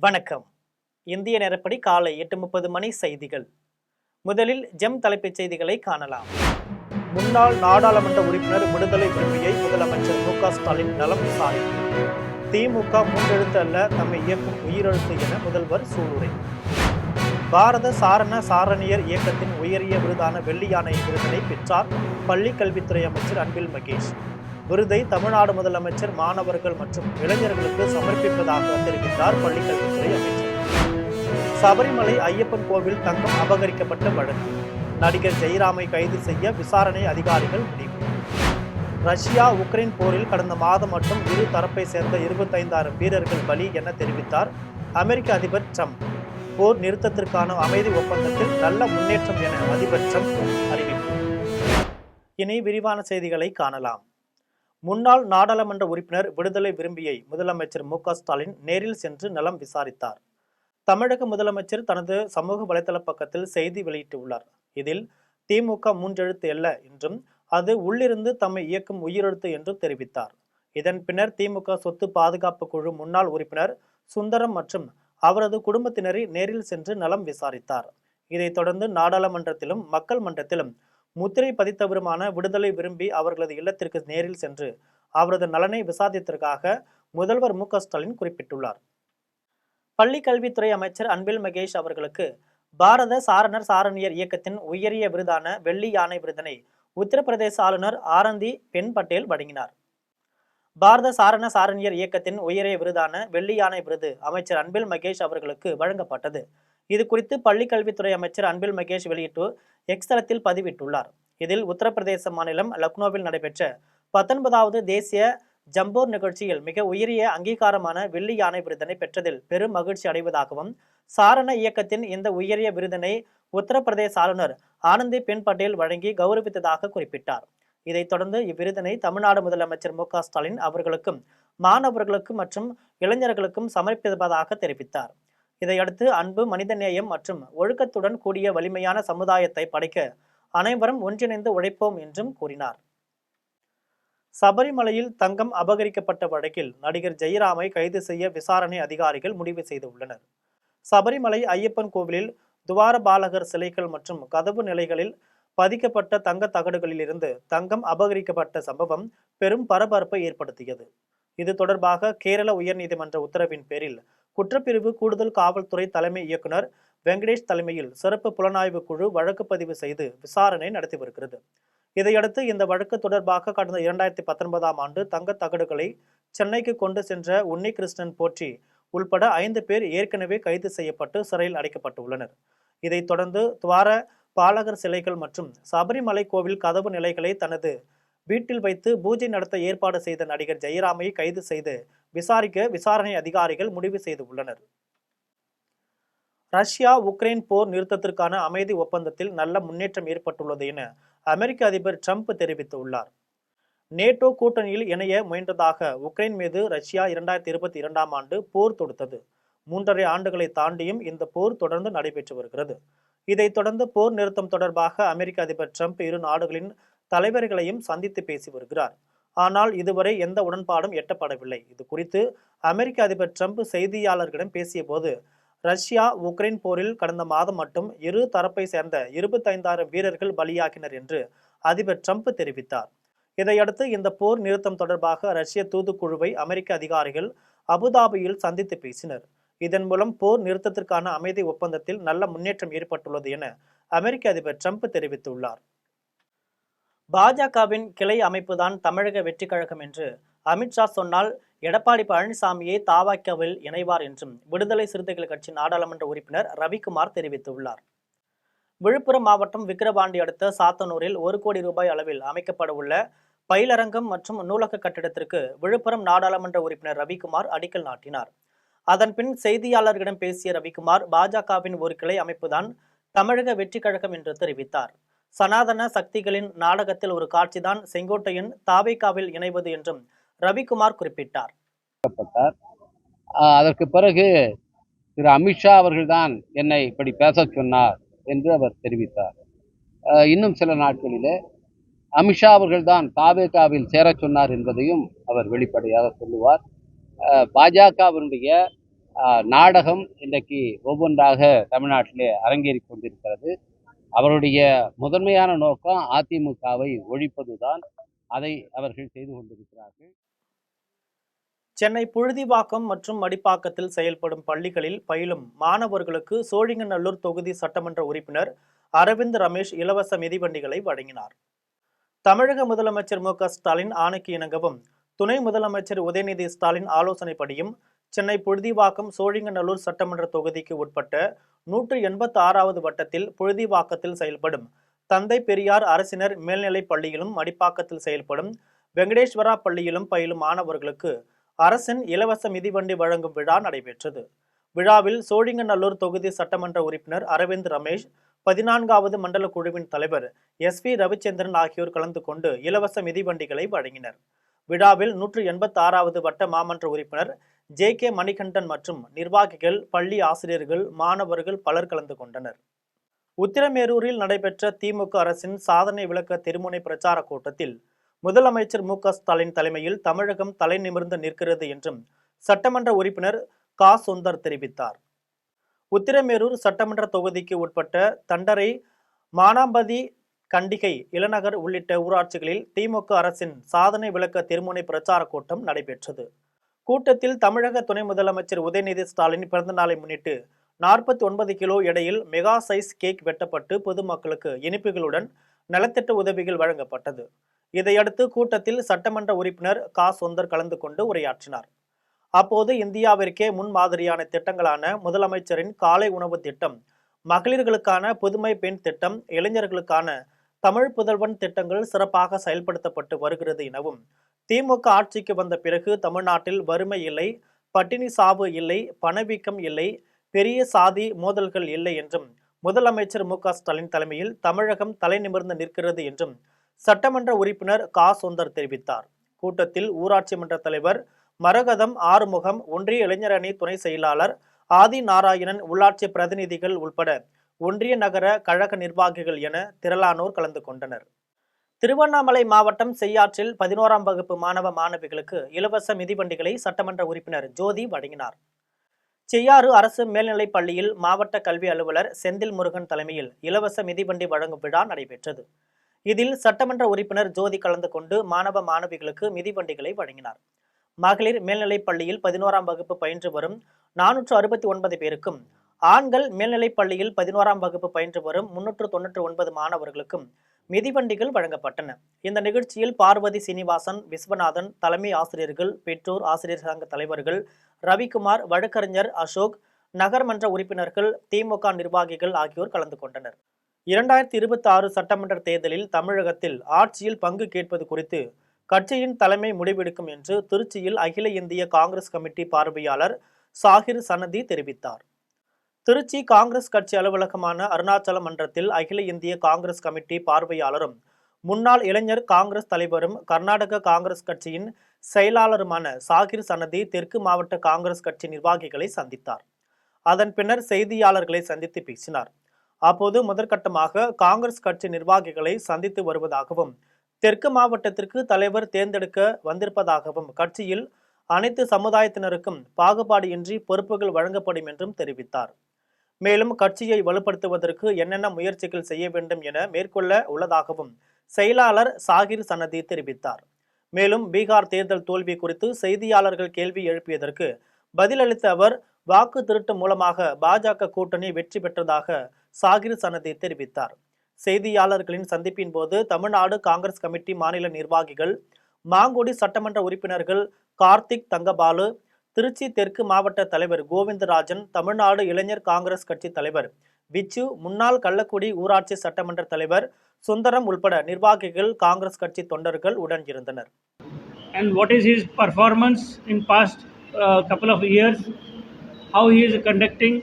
வணக்கம். இந்திய நேரப்படி காலை 8:30 மணி செய்திகள். முதலில் ஜெம் தலைப்புச் செய்திகளை காணலாம். முன்னாள் நாடாளுமன்ற உறுப்பினர் விடுதலை விரும்பியை முதலமைச்சர் மு.க.ஸ்டாலின் நலம் விசாரிப்பு. திமுக மூன்றெழுத்து அல்ல, தம்மை இயக்கும் உயிரெழுத்து என முதல்வர் சூளுரை. பாரத சாரண சாரணியர் இயக்கத்தின் உயரிய விருதான வெள்ளி யானை விருதினை பெற்றார் பள்ளி கல்வித்துறை அமைச்சர் அன்பில் மகேஷ். விருதை தமிழ்நாடு முதலமைச்சர் மாணவர்கள் மற்றும் இளைஞர்களுக்கு சமர்ப்பிப்பதாக தெரிவித்தார் பள்ளிக்கல்வித்துறை அமைச்சர். சபரிமலை ஐயப்பன் கோவில் தங்கம் அபகரிக்கப்பட்ட வழக்கு. நடிகர் ஜெயராமை கைது செய்ய விசாரணை அதிகாரிகள் முடிவு. ரஷ்யா உக்ரைன் போரில் கடந்த மாதம் மட்டும் இரு தரப்பை சேர்ந்த 25,000 வீரர்கள் பலி என தெரிவித்தார் அமெரிக்க அதிபர் ட்ரம்ப். போர் நிறுத்தத்திற்கான அமைதி ஒப்பந்தத்தில் நல்ல முன்னேற்றம் என அதிபர் ட்ரம்ப் அறிவிப்பு. இனி விரிவான செய்திகளை காணலாம். முன்னாள் நாடாளுமன்ற உறுப்பினர் விடுதலை விரும்பியை முதலமைச்சர் மு.க.ஸ்டாலின் நேரில் சென்று நலம் விசாரித்தார். தமிழக முதலமைச்சர் தனது சமூக வலைதள பக்கத்தில் செய்தி வெளியிட்டுள்ளார். இதில் திமுக மூன்றெழுத்து அல்ல என்றும் அது உள்ளிருந்து தம்மை இயக்கும் உயிரெழுத்து என்றும் தெரிவித்தார். இதன் பின்னர் திமுக சொத்து பாதுகாப்பு குழு முன்னாள் உறுப்பினர் சுந்தரம் மற்றும் அவரது குடும்பத்தினரை நேரில் சென்று நலம் விசாரித்தார். இதைத் தொடர்ந்து நாடாளுமன்றத்திலும் மக்கள் மன்றத்திலும் முத்திரை பதித்தவருமான விடுதலை விரும்பி அவர்களது இல்லத்திற்கு நேரில் சென்று அவரது நலனை விசாரித்ததற்காக முதல்வர் மு.க.ஸ்டாலின் குறிப்பிட்டுள்ளார். பள்ளி கல்வித்துறை அமைச்சர் அன்பில் மகேஷ் அவர்களுக்கு பாரத சாரணர் சாரணியர் இயக்கத்தின் உயரிய விருதான வெள்ளி யானை விருதினை உத்தரப்பிரதேச ஆளுநர் ஆனந்தி பென் பட்டேல் வழங்கினார். பாரத சாரண சாரணியர் இயக்கத்தின் உயரிய விருதான வெள்ளி யானை விருது அமைச்சர் அன்பில் மகேஷ் அவர்களுக்கு வழங்கப்பட்டது. இது குறித்து பள்ளி கல்வித்துறை அமைச்சர் அன்பில் மகேஷ் வெளியிட்டு எக்ஸ் தளத்தில் பதிவிட்டுள்ளார். இதில் உத்தரப்பிரதேச மாநிலம் லக்னோவில் நடைபெற்ற 19வது தேசிய ஜம்போர் நிகழ்ச்சியில் மிக உயரிய அங்கீகாரமான வெள்ளி யானை விருதினை பெற்றதில் பெரும் மகிழ்ச்சி அடைவதாகவும், சாரண இயக்கத்தின் இந்த உயரிய விருதினை உத்தரப்பிரதேச ஆளுநர் ஆனந்தி பென் பட்டேல் வழங்கி கௌரவித்ததாக குறிப்பிட்டார். இதைத் தொடர்ந்து இவ்விருதினை தமிழ்நாடு முதலமைச்சர் மு.க.ஸ்டாலின் அவர்களுக்கும் மாணவர்களுக்கும் மற்றும் இளைஞர்களுக்கும் சமர்ப்பிப்பதாக தெரிவித்தார். இதையடுத்து அன்பு, மனிதநேயம் மற்றும் ஒழுக்கத்துடன் கூடிய வலிமையான சமுதாயத்தை படைக்க அனைவரும் ஒன்றிணைந்து உழைப்போம் என்றும் கூறினார். சபரிமலையில் தங்கம் அபகரிக்கப்பட்ட வழக்கில் நடிகர் ஜெயராமை கைது செய்ய விசாரணை அதிகாரிகள் முடிவு செய்துள்ளனர். சபரிமலை ஐயப்பன் கோவிலில் துவாரபாலகர் சிலைகள் மற்றும் கதவு நிலைகளில் பதிக்கப்பட்ட தங்க தகடுகளில் இருந்து தங்கம் அபகரிக்கப்பட்ட சம்பவம் பெரும் பரபரப்பை ஏற்படுத்தியது. இது தொடர்பாக கேரள உயர்நீதிமன்ற உத்தரவின் பேரில் குற்றப்பிரிவு கூடுதல் காவல்துறை தலைமை இயக்குனர் வெங்கடேஷ் தலைமையில் சிறப்பு புலனாய்வு குழு வழக்கு பதிவு செய்து விசாரணை நடத்தி வருகிறது. இதையடுத்து இந்த வழக்கு தொடர்பாக கடந்த 2019ஆம் ஆண்டு தங்க தகடுகளை சென்னைக்கு கொண்டு சென்ற உன்னிகிருஷ்ணன் போற்றி உள்பட 5 பேர் ஏற்கனவே கைது செய்யப்பட்டு சிறையில் அடைக்கப்பட்டுள்ளனர். இதைத் தொடர்ந்து துவார பாலகர் சிலைகள் மற்றும் சபரிமலை கோவில் கதவு நிலைகளை தனது வீட்டில் வைத்து பூஜை நடத்த ஏற்பாடு செய்த நடிகர் ஜெயராமை கைது செய்து விசாரிக்க விசாரணை அதிகாரிகள் முடிவு செய்துள்ளனர். ரஷ்யா உக்ரைன் போர் நிறுத்தத்திற்கான அமைதி ஒப்பந்தத்தில் நல்ல முன்னேற்றம் ஏற்பட்டுள்ளது என அமெரிக்க அதிபர் ட்ரம்ப் தெரிவித்துள்ளார். நேட்டோ கூட்டணியில் இணைய முயன்றதாக உக்ரைன் மீது ரஷ்யா 2022ஆம் ஆண்டு போர் தொடுத்தது. 3.5 ஆண்டுகளை தாண்டியும் இந்த போர் தொடர்ந்து நடைபெற்று வருகிறது. இதைத் தொடர்ந்து போர் நிறுத்தம் தொடர்பாக அமெரிக்க அதிபர் ட்ரம்ப் இரு நாடுகளின் தலைவர்களையும் சந்தித்து பேசி வருகிறார். ஆனால் இதுவரை எந்த உடன்பாடும் எட்டப்படவில்லை. இது குறித்து அமெரிக்க அதிபர் ட்ரம்ப் செய்தியாளர்களிடம் பேசிய போது, ரஷ்யா உக்ரைன் போரில் கடந்த மாதம் மட்டும் இரு தரப்பை சேர்ந்த 25,000 வீரர்கள் பலியாகினர் என்று அதிபர் ட்ரம்ப் தெரிவித்தார். இதையடுத்து இந்த போர் நிறுத்தம் தொடர்பாக ரஷ்ய தூதுக்குழுவை அமெரிக்க அதிகாரிகள் அபுதாபியில் சந்தித்து பேசினர். இதன் மூலம் போர் நிறுத்தத்திற்கான அமைதி ஒப்பந்தத்தில் நல்ல முன்னேற்றம் ஏற்பட்டுள்ளது என அமெரிக்க அதிபர் ட்ரம்ப் தெரிவித்துள்ளார். பாஜகவின் கிளை அமைப்புதான் தமிழக வெற்றி கழகம் என்று அமித்ஷா சொன்னால் எடப்பாடி பழனிசாமியை தாவாக்காவில் இணைவார் என்றும் விடுதலை சிறுத்தைகள் கட்சி நாடாளுமன்ற உறுப்பினர் ரவிக்குமார் தெரிவித்துள்ளார். விழுப்புரம் மாவட்டம் விக்கிரவாண்டி அடுத்த சாத்தனூரில் 1 கோடி ரூபாய் அளவில் அமைக்கப்பட உள்ள பயிலரங்கம் மற்றும் நூலக கட்டிடத்திற்கு விழுப்புரம் நாடாளுமன்ற உறுப்பினர் ரவிக்குமார் அடிக்கல் நாட்டினார். அதன்பின் செய்தியாளர்களிடம் பேசிய ரவிக்குமார், பாஜகவின் ஒரு கிளை அமைப்புதான் தமிழக வெற்றி கழகம் என்று தெரிவித்தார். சனாதன சக்திகளின் நாடகத்தில் ஒரு காட்சிதான் செங்கோட்டையன் தாவேகாவில் இணைவது என்றும் ரவிக்குமார் குறிப்பிட்டார். அதற்கு பிறகு திரு அமித்ஷா அவர்கள்தான் என்னை இப்படி பேச சொன்னார் என்று அவர் தெரிவித்தார். இன்னும் சில நாட்களிலே அமித்ஷா அவர்கள்தான் தாவேகாவில் சேர சொன்னார் என்பதையும் அவர் வெளிப்படையாக சொல்லுவார். பாஜகவினுடைய நாடகம் இன்றைக்கு ஒவ்வொன்றாக தமிழ்நாட்டிலே அரங்கேறி கொண்டிருக்கிறது. அவருடைய முதன்மையான நோக்கம் அதிமுகவை ஒழிப்பதுதான். அதை அவர்கள் செய்து கொண்டிருக்கிறார்கள். சென்னை புழுதிவாக்கம் மற்றும் மடிப்பாக்கத்தில் செயல்படும் பள்ளிகளில் பயிலும் மாணவர்களுக்கு சோழிங்கநல்லூர் தொகுதி சட்டமன்ற உறுப்பினர் அரவிந்த் ரமேஷ் இலவச மிதிவண்டிகளை வழங்கினார். தமிழக முதலமைச்சர் மு.க.ஸ்டாலின் ஆணைக்கு இணங்கவும் துணை முதலமைச்சர் உதயநிதி ஸ்டாலின் ஆலோசனைப்படியும் சென்னை புழுதிவாக்கம் சோழிங்கநல்லூர் சட்டமன்ற தொகுதிக்கு உட்பட்ட 186வது வட்டத்தில் புழுதிவாக்கத்தில் செயல்படும் தந்தை பெரியார் அரசினர் மேல்நிலைப் பள்ளியிலும் மடிப்பாக்கத்தில் செயல்படும் வெங்கடேஸ்வரா பள்ளியிலும் பயிலும் மாணவர்களுக்கு அரசின் இலவச மிதிவண்டி வழங்கும் விழா நடைபெற்றது. விழாவில் சோழிங்கநல்லூர் தொகுதி சட்டமன்ற உறுப்பினர் அரவிந்த் ரமேஷ், 14வது மண்டல குழுவின் தலைவர் SV ரவிச்சந்திரன் ஆகியோர் கலந்து கொண்டு இலவச மிதிவண்டிகளை வழங்கினர். விழாவில் 186வது வட்ட மாமன்ற உறுப்பினர் JK மணிகண்டன் மற்றும் நிர்வாகிகள், பள்ளி ஆசிரியர்கள், மாணவர்கள் பலர் கலந்து கொண்டனர். உத்திரமேரூரில் நடைபெற்ற திமுக அரசின் சாதனை விளக்க திருமுனை பிரச்சார கூட்டத்தில் முதலமைச்சர் மு.க.ஸ்டாலின் தலைமையில் தமிழகம் தலை நிமிர்ந்து நிற்கிறது என்றும் சட்டமன்ற உறுப்பினர் சுந்தர் தெரிவித்தார். உத்திரமேரூர் சட்டமன்ற தொகுதிக்கு உட்பட்ட தண்டரை, மானாம்பதி, கண்டிகை, இளநகர் உள்ளிட்ட ஊராட்சிகளில் திமுக அரசின் சாதனை விளக்க திருமுனை பிரச்சார கூட்டம் நடைபெற்றது. கூட்டத்தில் தமிழக துணை முதலமைச்சர் உதயநிதி ஸ்டாலின் பிறந்த நாளை முன்னிட்டு 49 கிலோ எடையில் மெகா சைஸ் கேக் வெட்டப்பட்டு பொதுமக்களுக்கு இனிப்புகளுடன் நலத்திட்ட உதவிகள் வழங்கப்பட்டது. இதையடுத்து கூட்டத்தில் சட்டமன்ற உறுப்பினர் சுந்தர் கலந்து கொண்டு உரையாற்றினார். அப்போது இந்தியாவிற்கே முன்மாதிரியான திட்டங்களான முதலமைச்சரின் காலை உணவு திட்டம், மகளிர்களுக்கான புதுமை பெண் திட்டம், இளைஞர்களுக்கான தமிழ் புதல்வன் திட்டங்கள் சிறப்பாக செயல்படுத்தப்பட்டு வருகிறது எனவும், திமுக ஆட்சிக்கு வந்த பிறகு தமிழ்நாட்டில் வறுமை இல்லை, பட்டினி சாவு இல்லை, பணவீக்கம் இல்லை, பெரிய சாதி மோதல்கள் இல்லை என்றும் முதலமைச்சர் மு.க.ஸ்டாலின் தலைமையில் தமிழகம் தலை நிமிர்ந்து நிற்கிறது என்றும் சட்டமன்ற உறுப்பினர் சுந்தர் தெரிவித்தார். கூட்டத்தில் ஊராட்சி மன்ற தலைவர் மரகதம், ஆறுமுகம், ஒன்றிய இளைஞரணி துணை செயலாளர் ஆதி நாராயணன், உள்ளாட்சி பிரதிநிதிகள் உள்பட ஒன்றிய நகர கழக நிர்வாகிகள் என திரளானோர் கலந்து கொண்டனர். திருவண்ணாமலை மாவட்டம் செய்யாற்றில் 11ஆம் வகுப்பு மாணவ மாணவிகளுக்கு இலவச மிதிவண்டிகளை சட்டமன்ற உறுப்பினர் ஜோதி வழங்கினார். செய்யாறு அரசு மேல்நிலைப் பள்ளியில் மாவட்ட கல்வி அலுவலர் செந்தில் முருகன் தலைமையில் இலவச மிதிவண்டி வழங்கும் விழா நடைபெற்றது. இதில் சட்டமன்ற உறுப்பினர் ஜோதி கலந்து கொண்டு மாணவ மாணவிகளுக்கு மிதிவண்டிகளை வழங்கினார். மகளிர் மேல்நிலைப் பள்ளியில் 11ஆம் வகுப்பு பயின்று வரும் 469 பேருக்கும், ஆண்கள் மேல்நிலைப் பள்ளியில் 11ஆம் வகுப்பு பயின்று வரும் 399 மாணவர்களுக்கும் மிதிவண்டிகள் வழங்கப்பட்டன. இந்த நிகழ்ச்சியில் பார்வதி சீனிவாசன், விஸ்வநாதன், தலைமை ஆசிரியர்கள், பெற்றோர் ஆசிரியர் சங்க தலைவர்கள், ரவிக்குமார், வழக்கறிஞர் அசோக், நகர்மன்ற உறுப்பினர்கள், திமுக நிர்வாகிகள் ஆகியோர் கலந்து கொண்டனர். 2026 சட்டமன்ற தேர்தலில் தமிழகத்தில் ஆட்சியில் பங்கு கேட்பது குறித்து கட்சியின் தலைமை முடிவெடுக்கும் என்று திருச்சியில் அகில இந்திய காங்கிரஸ் கமிட்டி பார்வையாளர் சாகிர் சனதி தெரிவித்தார். திருச்சி காங்கிரஸ் கட்சி அலுவலகமான அருணாச்சல மன்றத்தில் அகில இந்திய காங்கிரஸ் கமிட்டி பார்வையாளரும் முன்னாள் இளைஞர் காங்கிரஸ் தலைவரும் கர்நாடக காங்கிரஸ் கட்சியின் செயலாளருமான சாகிர் சனதி தெற்கு மாவட்ட காங்கிரஸ் கட்சி நிர்வாகிகளை சந்தித்தார். அதன் பின்னர் செய்தியாளர்களை சந்தித்து பேசினார். அப்போது முதற்கட்டமாக காங்கிரஸ் கட்சி நிர்வாகிகளை சந்தித்து வருவதாகவும், தெற்கு மாவட்டத்திற்கு தலைவர் தேர்ந்தெடுக்க வந்திருப்பதாகவும், கட்சியில் அனைத்து சமுதாயத்தினருக்கும் பாகுபாடு இன்றி பொறுப்புகள் வழங்கப்படும் என்றும் தெரிவித்தார். மேலும் கட்சியை வலுப்படுத்துவதற்கு என்னென்ன முயற்சிகள் செய்ய வேண்டும் என மேற்கொள்ள உள்ளதாகவும் செயலாளர் சாகிர் சனதி தெரிவித்தார். மேலும் பீகார் தேர்தல் தோல்வி குறித்து செய்தியாளர்கள் கேள்வி எழுப்பியதற்கு பதிலளித்த அவர், வாக்கு திருட்டு மூலமாக பாஜக கூட்டணி வெற்றி பெற்றதாக சாகிர் சனதி தெரிவித்தார். செய்தியாளர்களின் சந்திப்பின் போது தமிழ்நாடு காங்கிரஸ் கமிட்டி மாநில நிர்வாகிகள், மாங்குடி சட்டமன்ற உறுப்பினர்கள் கார்த்திக் தங்கபாலு, திருச்சி தெற்கு மாவட்ட தலைவர் கோவிந்தராஜன், தமிழ்நாடு இளைஞர் காங்கிரஸ் கட்சி தலைவர் விச்சு, முன்னாள் கள்ளக்குடி ஊராட்சி சட்டமன்ற தலைவர் சுந்தரம் உள்பட நிர்வாகிகள், காங்கிரஸ் கட்சி தொண்டர்கள் உடன் இருந்தனர். And what is his performance in past couple of years? How he is conducting?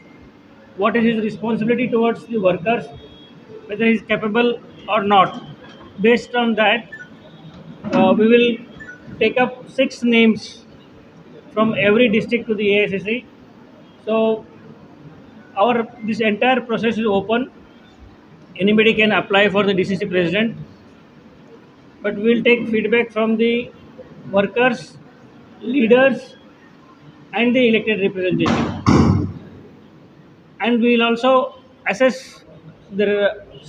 What is his responsibility towards the workers? Whether he is capable or not. Based on that, we will take up 6 names from every district to the AICC. So this entire process is open. Anybody can apply for the DCC president, but we will take feedback from the workers, leaders and the elected representatives. and we will also assess their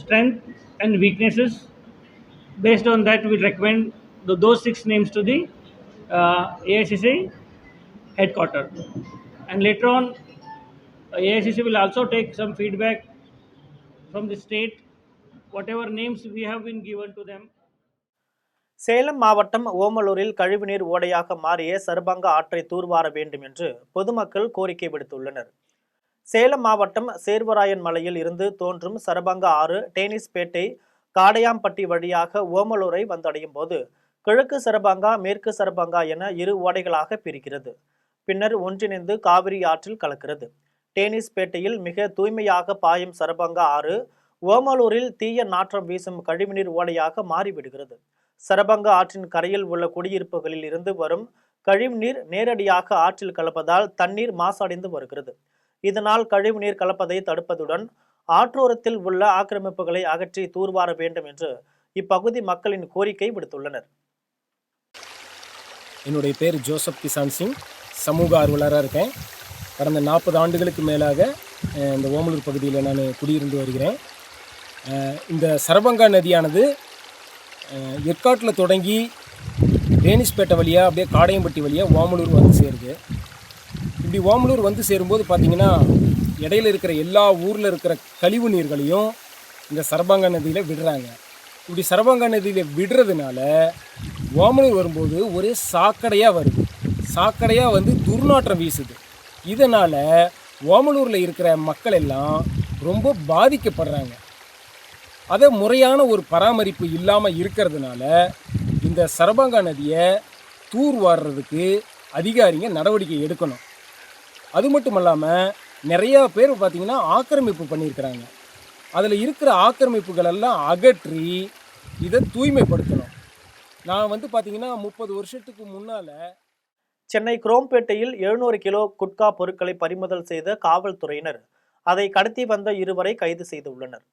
strength and weaknesses. Based on that, we recommend those 6 names to the AICC headquarter, and later on AICC will also take some feedback from the state, whatever names we have been given to them. Salem மாவட்டம் ஓமலூரில் கழிவுநீர் ஓடையாக மாறிய சர்பங்கா ஆற்றை தூர்வார வேண்டும் என்று பொதுமக்கள் கோரிக்கை விடுத்துள்ளனர். சேலம் மாவட்டம் சேர்வராயன் மலையில் இருந்து தோன்றும் சரபங்கா ஆறு டேனிஸ்பேட்டை காடையாம்பட்டி வழியாக ஓமலூரை வந்தடையும் போது கிழக்கு சரபங்கா மேற்கு சரபங்கா என இரு ஓடைகளாக பிரிக்கிறது. பின்னர் ஒன்றிணைந்து காவிரி ஆற்றில் கலக்கிறது. டேனிஸ்பேட்டையில் மிக தூய்மையாக பாயும் சரபங்கா ஆறு ஓமலூரில் தீய நாற்றம் வீசும் கழிவுநீர் ஓடையாக மாறிவிடுகிறது. சரபங்கா ஆற்றின் கரையில் உள்ள குடியிருப்புகளில் இருந்து வரும் கழிவுநீர் நேரடியாக ஆற்றில் கலப்பதால் தண்ணீர் மாசடைந்து வருகிறது. இதனால் கழிவுநீர் கலப்பதை தடுப்பதுடன் ஆற்றோரத்தில் உள்ள ஆக்கிரமிப்புகளை அகற்றி தூர்வார வேண்டும் என்று இப்பகுதி மக்களின் கோரிக்கை விடுத்துள்ளனர். என்னுடைய பேர் ஜோசப் கிசான் சிங், சமூக ஆர்வலராக இருக்கேன். கடந்த 40 ஆண்டுகளுக்கு மேலாக இந்த ஓமலூர் பகுதியில் நான் குடியிருந்து வருகிறேன். இந்த சரபங்கா நதியானது ஏற்காட்டில் தொடங்கி டேனிஸ்பேட்டை வழியாக அப்படியே காடையம்பட்டி வழியாக ஓமலூர் வந்து சேருது. இப்படி ஓமலூர் வந்து சேரும்போது பார்த்திங்கன்னா இடையில இருக்கிற எல்லா ஊரில் இருக்கிற கழிவு நீர்களையும் இந்த சரபங்கா நதியில் விடுறாங்க. இப்படி சரபங்கா நதியில் விடுறதுனால ஓமலூர் வரும்போது ஒரே சாக்கடையாக வருது. சாக்கடையாக வந்து துர்நாற்றம் வீசுது. இதனால் ஓமலூரில் இருக்கிற மக்கள் எல்லாம் ரொம்ப பாதிக்கப்படுறாங்க. அதை முறையான ஒரு பராமரிப்பு இல்லாமல் இருக்கிறதுனால இந்த சரபங்கா நதியை தூர்வாடுறதுக்கு அதிகாரிங்க நடவடிக்கை எடுக்கணும். அது மட்டும் இல்லாமல் நிறையா பேர் பார்த்திங்கன்னா ஆக்கிரமிப்பு பண்ணியிருக்கிறாங்க. அதில் இருக்கிற ஆக்கிரமிப்புகளெல்லாம் அகற்றி இதை தூய்மைப்படுத்தணும். நான் வந்து பார்த்திங்கன்னா 30 வருஷத்துக்கு முன்னால் சென்னை குரோம்பேட்டையில் 700 கிலோ குட்கா பொருட்களை பறிமுதல் செய்த காவல்துறையினர் அதை கடத்தி வந்த இருவரை கைது செய்துள்ளனர்.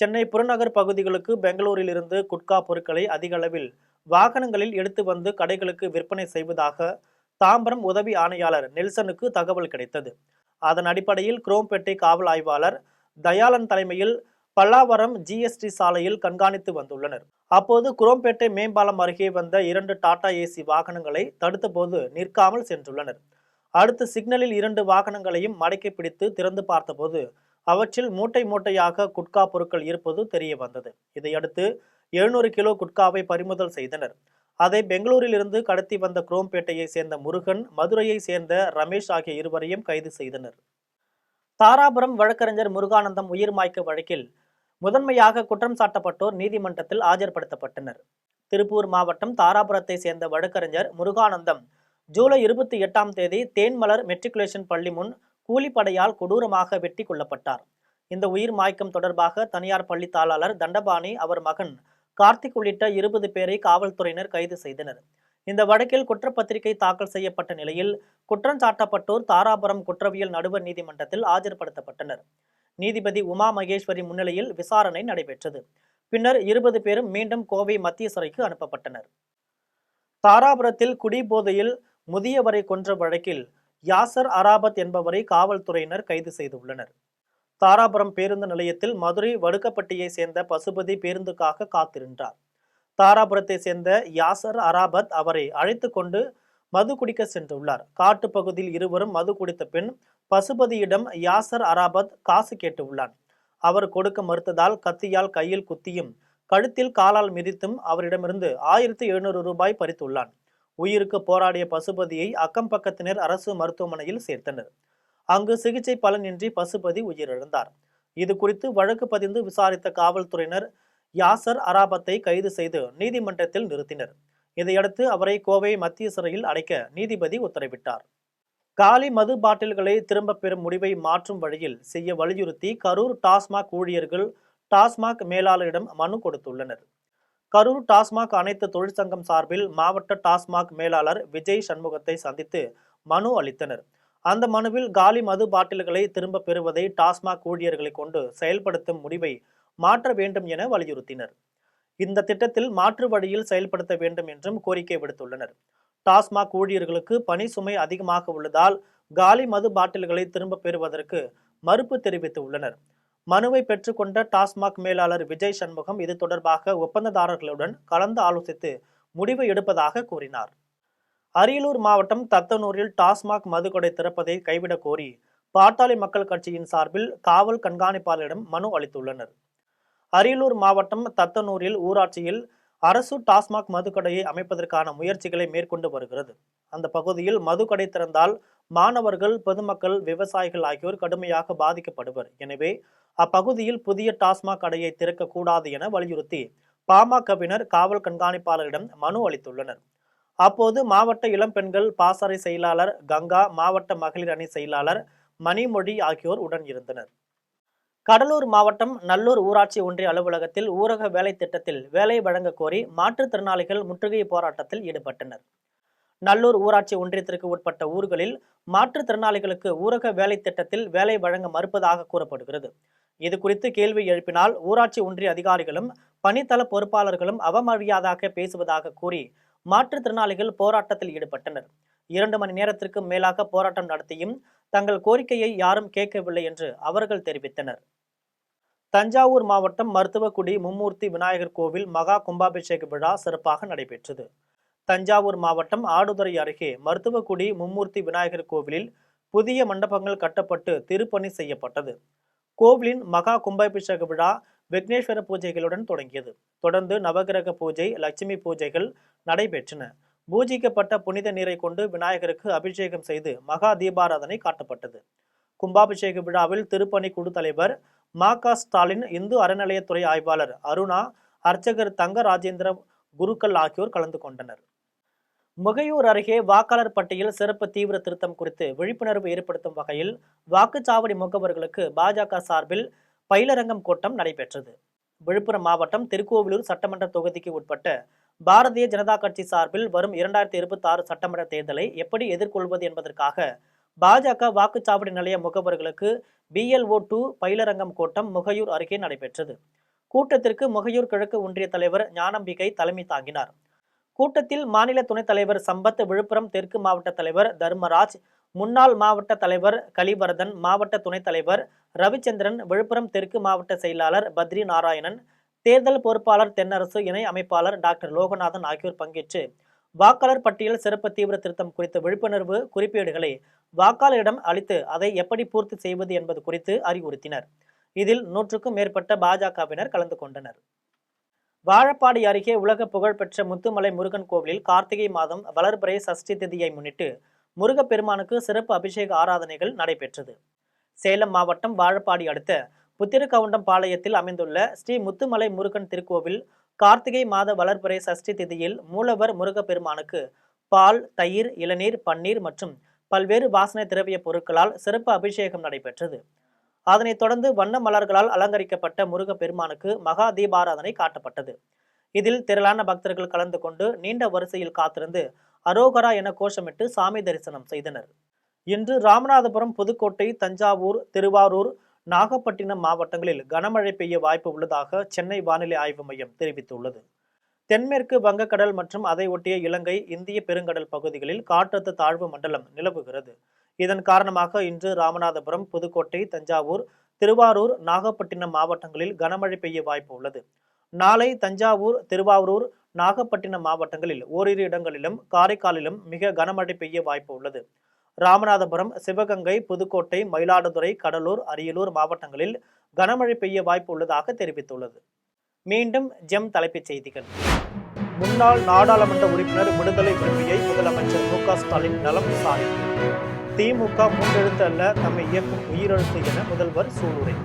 சென்னை புறநகர் பகுதிகளுக்கு பெங்களூரில் இருந்து குட்கா பொருட்களை அதிக அளவில் வாகனங்களில் எடுத்து வந்து கடைகளுக்கு விற்பனை செய்வதாக தாம்பரம் உதவி ஆணையாளர் நெல்சனுக்கு தகவல் கிடைத்தது. அதன் அடிப்படையில் குரோம்பேட்டை காவல் ஆய்வாளர் தயாளன் தலைமையில் பல்லாவரம் GST சாலையில் கண்காணித்து வந்துள்ளனர். அப்போது குரோம்பேட்டை மேம்பாலம் அருகே வந்த 2 டாடா ஏசி வாகனங்களை தடுத்த போது நிற்காமல் சென்றுள்ளனர். அடுத்து சிக்னலில் 2 வாகனங்களையும் மடக்கி பிடித்து திறந்து பார்த்தபோது அவற்றில் மூட்டை மூட்டையாக குட்கா பொருட்கள் இருப்பது தெரிய வந்தது. இதையடுத்து 700 கிலோ குட்காவை பறிமுதல் செய்தனர். அதை பெங்களூரில் இருந்து கடத்தி வந்த குரோம்பேட்டையை சேர்ந்த முருகன், மதுரையை சேர்ந்த ரமேஷ் ஆகிய இருவரையும் கைது செய்தனர். தாராபுரம் வழக்கறிஞர் முருகானந்தம் உயிர் மாய்க்க வழக்கில் முதன்மையாக குற்றம் சாட்டப்பட்டோர் நீதிமன்றத்தில் ஆஜர்படுத்தப்பட்டனர். திருப்பூர் மாவட்டம் தாராபுரத்தை சேர்ந்த வழக்கறிஞர் முருகானந்தம் ஜூலை 28ஆம் தேதி தேன்மலர் மெட்ரிகுலேஷன் பள்ளி முன் கூலிப்படையால் கொடூரமாக வெட்டி கொல்லப்பட்டார். இந்த உயிர் மாய்க்கம் தொடர்பாக தனியார் பள்ளி தாளாளர் தண்டபாணி, அவர் மகன் கார்த்திக் உள்ளிட்ட 20 பேரை காவல்துறையினர் கைது செய்தனர். இந்த வழக்கில் குற்றப்பத்திரிகை தாக்கல் செய்யப்பட்ட நிலையில் குற்றம் சாட்டப்பட்டோர் தாராபுரம் குற்றவியல் நடுவர் நீதிமன்றத்தில் ஆஜர்படுத்தப்பட்டனர். நீதிபதி உமா மகேஸ்வரி முன்னிலையில் விசாரணை நடைபெற்றது. பின்னர் 20 பேரும் மீண்டும் கோவை மத்திய சிறைக்கு அனுப்பப்பட்டனர். தாராபுரத்தில் குடிபோதையில் முதியவரை கொன்ற வழக்கில் யாசர் அராபத் என்பவரை காவல்துறையினர் கைது செய்துள்ளனர். தாராபுரம் பேருந்து நிலையத்தில் மதுரை வடுக்கப்பட்டியை சேர்ந்த பசுபதி பேருந்துக்காக காத்திருந்தார். தாராபுரத்தை சேர்ந்த யாசர் அராபத் அவரை அழைத்து கொண்டு மது குடிக்க சென்றுள்ளார். காட்டு பகுதியில் இருவரும் மது குடித்த பின் பசுபதியிடம் யாசர் அராபத் காசு கேட்டுள்ளான். அவர் கொடுக்க மறுத்ததால் கத்தியால் கையில் குத்தியும் கழுத்தில் காலால் மிதித்தும் அவரிடமிருந்து 1700 ரூபாய் பறித்துள்ளான். உயிருக்கு போராடிய பசுபதியை அக்கம் பக்கத்தினர் அரசு மருத்துவமனையில் சேர்த்தனர். அங்கு சிகிச்சை பலனின்றி பசுபதி உயிரிழந்தார். இது குறித்து வழக்கு பதிந்து விசாரித்த காவல்துறையினர் யாசர் அராபத்தை கைது செய்து நீதிமன்றத்தில் நிறுத்தினர். இதையடுத்து அவரை கோவை மத்திய சிறையில் அடைக்க நீதிபதி உத்தரவிட்டார். காலி மது பாட்டில்களை திரும்ப பெறும் முடிவை மாற்றும் வழியில் செய்ய வலியுறுத்தி கரூர் டாஸ்மாக் ஊழியர்கள் டாஸ்மாக் மேலாளரிடம் மனு கொடுத்துள்ளனர். கரூர் டாஸ்மாக் அனைத்து தொழிற்சங்கம் சார்பில் மாவட்ட டாஸ்மாக் மேலாளர் விஜய் சண்முகத்தை சந்தித்து மனு அளித்தனர். அந்த மனுவில் காலி மது பாட்டில்களை திரும்ப பெறுவதை டாஸ்மாக் ஊழியர்களை கொண்டு செயல்படுத்தும் முடிவை மாற்ற வேண்டும் என வலியுறுத்தினர். இந்த திட்டத்தில் மாற்று வழியில் செயல்படுத்த வேண்டும் என்றும் கோரிக்கை விடுத்துள்ளனர். டாஸ்மாக் ஊழியர்களுக்கு பணி சுமை அதிகமாக உள்ளதால் காலி மது பாட்டில்களை திரும்ப பெறுவதற்கு மறுப்பு தெரிவித்து உள்ளனர். மனுவை பெற்றுக்கொண்ட டாஸ்மாக் மேலாளர் விஜய் சண்முகம் இது தொடர்பாக ஒப்பந்ததாரர்களுடன் கலந்து ஆலோசித்து முடிவு எடுப்பதாக கூறினார். அரியலூர் மாவட்டம் தத்தனூரில் டாஸ்மாக் மதுக்கடை திறப்பதை கைவிடக் கோரி பாட்டாளி மக்கள் கட்சியின் சார்பில் காவல் கண்காணிப்பாளரிடம் மனு அளித்துள்ளனர். அரியலூர் மாவட்டம் தத்தனூரில் ஊராட்சியில் அரசு டாஸ்மாக் மதுக்கடையை அமைப்பதற்கான முயற்சிகளை மேற்கொண்டு வருகிறது. அந்த பகுதியில் மதுக்கடை திறந்தால் மாணவர்கள், பொதுமக்கள், விவசாயிகள் ஆகியோர் கடுமையாக பாதிக்கப்படுவர். எனவே அப்பகுதியில் புதிய டாஸ்மாக் கடையை திறக்கக்கூடாது என வலியுறுத்தி பாமகவினர் காவல் கண்காணிப்பாளரிடம் மனு அளித்துள்ளனர். அப்போது மாவட்ட இளம்பெண்கள் பாசறை செயலாளர் கங்கா, மாவட்ட மகளிர் அணி செயலாளர் மணிமொழி ஆகியோர் உடன் இருந்தனர். கடலூர் மாவட்டம் நல்லூர் ஊராட்சி ஒன்றிய அலுவலகத்தில் ஊரக வேலை திட்டத்தில் வேலை வழங்க கோரி மாற்றுத்திறனாளிகள் முற்றுகை போராட்டத்தில் ஈடுபட்டனர். நல்லூர் ஊராட்சி ஒன்றியத்திற்கு உட்பட்ட ஊர்களில் மாற்றுத்திறனாளிகளுக்கு ஊரக வேலை திட்டத்தில் வேலை வழங்க மறுப்பதாக கூறப்படுகிறது. இது குறித்து கேள்வி எழுப்பினால் ஊராட்சி ஒன்றிய அதிகாரிகளும் பணித்தள பொறுப்பாளர்களும் அவமரியாதையாக பேசுவதாக கூறி மாற்றுத்திறனாளிகள் போராட்டத்தில் ஈடுபட்டனர். 2 மணி நேரத்திற்கு மேலாக போராட்டம் நடத்தியும் தங்கள் கோரிக்கையை யாரும் கேட்கவில்லை என்று அவர்கள் தெரிவித்தனர். தஞ்சாவூர் மாவட்டம் மருத்துவக்குடி மும்மூர்த்தி விநாயகர் கோவில் மகா கும்பாபிஷேக விழா சிறப்பாக நடைபெற்றது. தஞ்சாவூர் மாவட்டம் ஆடுதுறை அருகே மருத்துவக்குடி மும்மூர்த்தி விநாயகர் கோவிலில் புதிய மண்டபங்கள் கட்டப்பட்டு திருப்பணி செய்யப்பட்டது. கோவிலின் மகா கும்பாபிஷேக விழா விக்னேஸ்வர பூஜைகளுடன் தொடங்கியது. தொடர்ந்து நவகிரக பூஜை, லட்சுமி பூஜைகள் நடைபெற்றன. பூஜிக்கப்பட்ட புனித நீரை கொண்டு விநாயகருக்கு அபிஷேகம் செய்து மகா தீபாராதனை காட்டப்பட்டது. கும்பாபிஷேக விழாவில் திருப்பணி குழு தலைவர் மா.க. ஸ்டாலின், இந்து அறநிலையத்துறை ஆய்வாளர் அருணா, அர்ச்சகர் தங்க ராஜேந்திர குருக்கள் ஆகியோர் கலந்து கொண்டனர். முகையூர் அருகே வாக்காளர் பட்டியல் சிறப்பு தீவிர திருத்தம் குறித்து விழிப்புணர்வு ஏற்படுத்தும் வகையில் வாக்குச்சாவடி முகவர்களுக்கு பாஜக சார்பில் பயிலரங்கம் கூட்டம் நடைபெற்றது. விழுப்புரம் மாவட்டம் திருக்கோவிலூர் சட்டமன்ற தொகுதிக்கு உட்பட்ட பாரதிய ஜனதா கட்சி சார்பில் வரும் 2026 சட்டமன்ற தேர்தலை எப்படி எதிர்கொள்வது என்பதற்காக பாஜக வாக்குச்சாவடி நிலைய முகவர்களுக்கு BLO2 பயிலரங்கம் கூட்டம் முகையூர் அருகே நடைபெற்றது. கூட்டத்திற்கு முகையூர் கிழக்கு ஒன்றிய தலைவர் ஞானம்பிகை தலைமை தாங்கினார். கூட்டத்தில் மாநில துணைத் தலைவர் சம்பத், விழுப்புரம் தெற்கு மாவட்ட தலைவர் தர்மராஜ், முன்னாள் மாவட்ட தலைவர் கலிவர்தன், மாவட்ட துணைத் தலைவர் ரவிச்சந்திரன், விழுப்புரம் தெற்கு மாவட்ட செயலாளர் பத்ரி நாராயணன், தேர்தல் பொறுப்பாளர் தென்னரசு, இணை அமைப்பாளர் டாக்டர் லோகநாதன் ஆகியோர் பங்கேற்று வாக்காளர் பட்டியல் சிறப்பு தீவிர திருத்தம் குறித்த விழிப்புணர்வு குறிப்பேடுகளை வாக்காளரிடம் அளித்து அதை எப்படி பூர்த்தி செய்வது என்பது குறித்து அறிவுறுத்தினர். இதில் 100க்கும் மேற்பட்ட பாஜகவினர் கலந்து கொண்டனர். வாழப்பாடி அருகே உலக புகழ்பெற்ற முத்துமலை முருகன் கோவிலில் கார்த்திகை மாதம் வளர்பிறை சஷ்டி திதியை முன்னிட்டு முருகப்பெருமானுக்கு சிறப்பு அபிஷேக ஆராதனைகள் நடைபெற்றது. சேலம் மாவட்டம் வாழப்பாடி அடுத்த புத்திரகவுண்டம் பாளையத்தில் அமைந்துள்ள ஸ்ரீ முத்துமலை முருகன் திருக்கோவில் கார்த்திகை மாத வளர்பிறை சஷ்டி திதியில் மூலவர் முருகப்பெருமானுக்கு பால், தயிர், இளநீர், பன்னீர் மற்றும் பல்வேறு வாசனை திரவிய பொருட்களால் சிறப்பு அபிஷேகம் நடைபெற்றது. அதனைத் தொடர்ந்து வண்ண மலர்களால் அலங்கரிக்கப்பட்ட முருகப்பெருமானுக்கு மகா தீபாராதனை காட்டப்பட்டது. இதில் திரளான பக்தர்கள் கலந்து கொண்டு நீண்ட வரிசையில் காத்திருந்து அரோகரா என கோஷமிட்டு சாமி தரிசனம் செய்தனர். இன்று ராமநாதபுரம், புதுக்கோட்டை, தஞ்சாவூர், திருவாரூர், நாகப்பட்டினம் மாவட்டங்களில் கனமழை பெய்ய வாய்ப்பு உள்ளதாக சென்னை வானிலை ஆய்வு மையம் தெரிவித்துள்ளது. தென்மேற்கு வங்கக்கடல் மற்றும் அதை ஒட்டிய இலங்கை, இந்திய பெருங்கடல் பகுதிகளில் காற்றழுத்த தாழ்வு மண்டலம் நிலவுகிறது. இதன் காரணமாக இன்று ராமநாதபுரம், புதுக்கோட்டை, தஞ்சாவூர், திருவாரூர், நாகப்பட்டினம் மாவட்டங்களில் கனமழை பெய்ய வாய்ப்பு உள்ளது. நாளை தஞ்சாவூர், திருவாரூர், நாகப்பட்டினம் மாவட்டங்களில் ஓரிரு இடங்களிலும் காரைக்காலிலும் மிக கனமழை பெய்ய வாய்ப்பு உள்ளது. ராமநாதபுரம், சிவகங்கை, புதுக்கோட்டை, மயிலாடுதுறை, கடலூர், அரியலூர் மாவட்டங்களில் கனமழை பெய்ய வாய்ப்பு உள்ளதாக தெரிவித்துள்ளது. மீண்டும் ஜெம் தலைப்புச் செய்திகள். முன்னாள் நாடாளுமன்ற உறுப்பினர் விடுதலை விரும்பியை முதலமைச்சர் மு.க. ஸ்டாலின் நலம் விசாரிப்பு. திமுக 3 எழுத்து அல்ல, தம்மை இயக்கும் உயிரெழுத்து என முதல்வர் சூளுரை.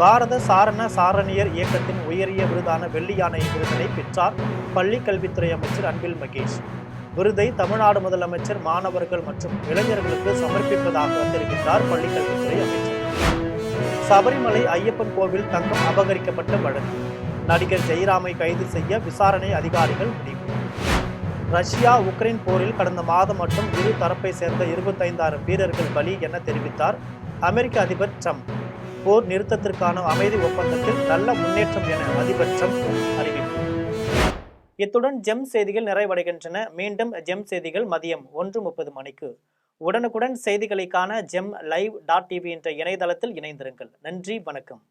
பாரத சாரண சாரணியர் இயக்கத்தின் உயரிய விருதான வெள்ளி யானை விருதினை பெற்றார் பள்ளி கல்வித்துறை அமைச்சர் அன்பில் மகேஷ். விருதை தமிழ்நாடு முதலமைச்சர் மாணவர்கள் மற்றும் இளைஞர்களுக்கு சமர்ப்பிப்பதாக தெரிவித்தார் பள்ளி கல்வித்துறை அமைச்சர். சபரிமலை ஐயப்பன் கோவில் தங்கம் அபகரிக்கப்பட்ட வழக்கு. நடிகர் ஜெயராமை கைது செய்ய விசாரணை அதிகாரிகள் முடிவு. ரஷ்யா உக்ரைன் போரில் கடந்த மாதம் மட்டும் இரு தரப்பை சேர்ந்த 25,000 வீரர்கள் பலி என தெரிவித்தார் அமெரிக்க அதிபர் ட்ரம்ப். போர் நிறுத்தத்திற்கான அமைதி ஒப்பந்தத்தில் நல்ல முன்னேற்றம் என அதிபர் ட்ரம்ப் அறிவிப்பு. இத்துடன் ஜெம் செய்திகள் நிறைவடைகின்றன. மீண்டும் ஜெம் செய்திகள் மதியம் 1:30 மணிக்கு. உடனுக்குடன் செய்திகளை காண GemLive.tv என்ற இணையதளத்தில் இணைந்திருங்கள். நன்றி, வணக்கம்.